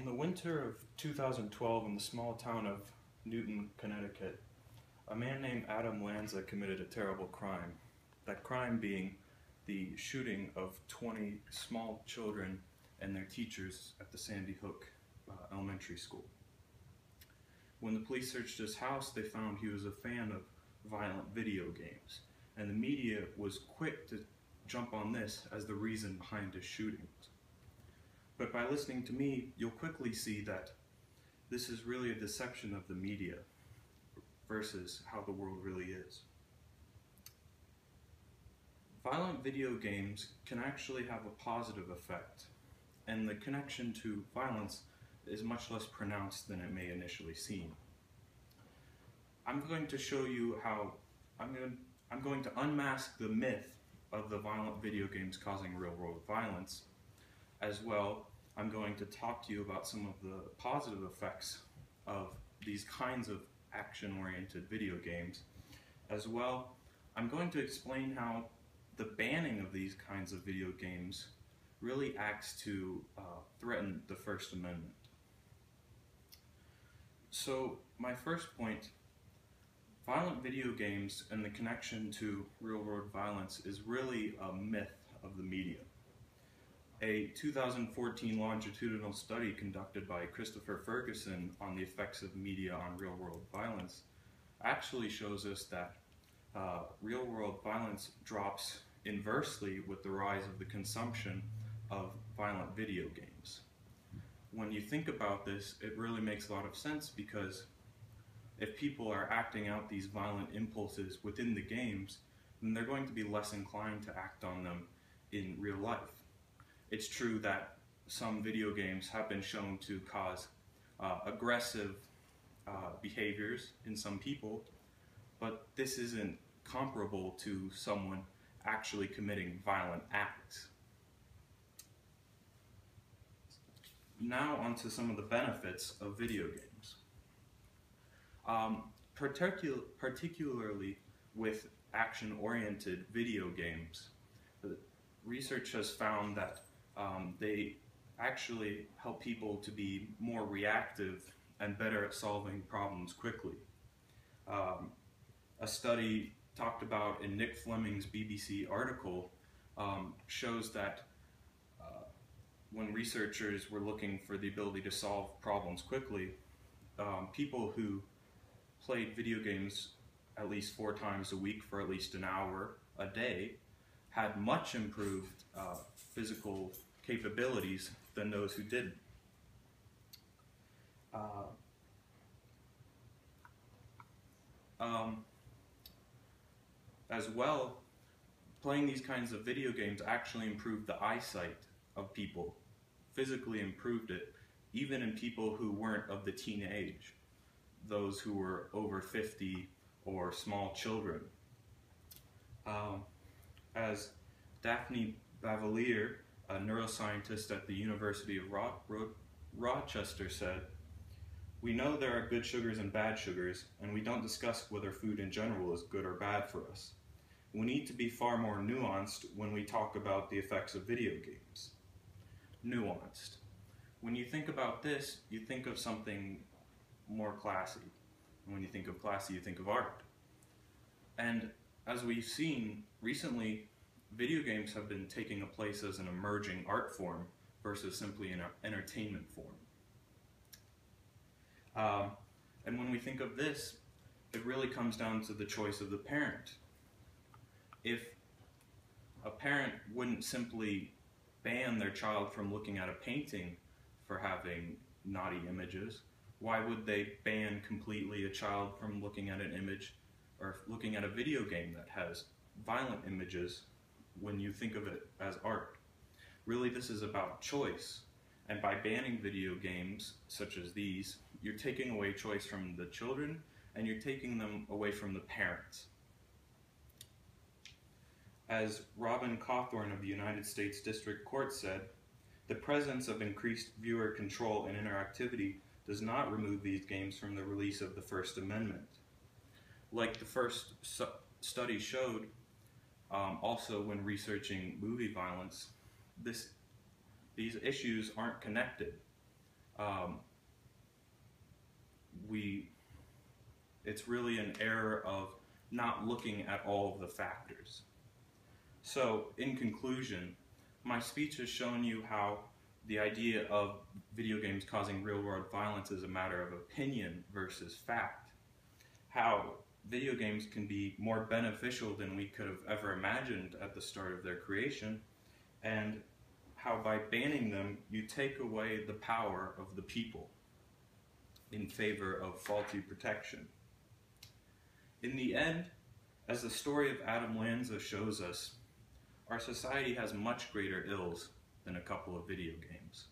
In the winter of 2012, in the small town of Newton, Connecticut, a man named Adam Lanza committed a terrible crime. That crime being the shooting of 20 small children and their teachers at the Sandy Hook Elementary School. When the police searched his house, they found he was a fan of violent video games, and the media was quick to jump on this as the reason behind his shootings. But by listening to me, you'll quickly see that this is really a deception of the media versus how the world really is. Violent video games can actually have a positive effect, and the connection to violence is much less pronounced than it may initially seem. I'm going to show you how I'm going to unmask the myth of the violent video games causing real-world violence. As well, I'm going to talk to you about some of the positive effects of these kinds of action-oriented video games. As well, I'm going to explain how the banning of these kinds of video games really acts to threaten the First Amendment. So, my first point, violent video games and the connection to real-world violence is really a myth of the media. A 2014 longitudinal study conducted by Christopher Ferguson on the effects of media on real-world violence actually shows us that real-world violence drops inversely with the rise of the consumption of violent video games. When you think about this, it really makes a lot of sense, because if people are acting out these violent impulses within the games, then they're going to be less inclined to act on them in real life. It's true that some video games have been shown to cause aggressive behaviors in some people, but this isn't comparable to someone actually committing violent acts. Now onto some of the benefits of video games. Particularly with action-oriented video games, research has found that they actually help people to be more reactive and better at solving problems quickly. A study talked about in Nick Fleming's BBC article shows that when researchers were looking for the ability to solve problems quickly, people who played video games at least 4 times a week for at least an hour a day had much improved physical capabilities than those who didn't. As well, playing these kinds of video games actually improved the eyesight of people, physically improved it, even in people who weren't of the teen age, those who were over 50 or small children. As Daphne Bavelier, a neuroscientist at the University of Rochester, said, "We know there are good sugars and bad sugars, and we don't discuss whether food in general is good or bad for us. We need to be far more nuanced when we talk about the effects of video games." Nuanced. When you think about this, you think of something more classy. And when you think of classy, you think of art. And as we've seen recently, video games have been taking a place as an emerging art form versus simply an entertainment form. And when we think of this, it really comes down to the choice of the parent. If a parent wouldn't simply ban their child from looking at a painting for having naughty images, why would they ban completely a child from looking at an image or looking at a video game that has violent images when you think of it as art? Really, this is about choice. And by banning video games such as these, you're taking away choice from the children, and you're taking them away from the parents. As Robin Cawthorn of the United States District Court said, "The presence of increased viewer control and interactivity does not remove these games from the release of the First Amendment." Like the first study showed, also when researching movie violence, these issues aren't connected. it's really an error of not looking at all of the factors. So, in conclusion, my speech has shown you how the idea of video games causing real-world violence is a matter of opinion versus fact. How video games can be more beneficial than we could have ever imagined at the start of their creation, and how by banning them, you take away the power of the people in favor of faulty protection. In the end, as the story of Adam Lanza shows us, our society has much greater ills than a couple of video games.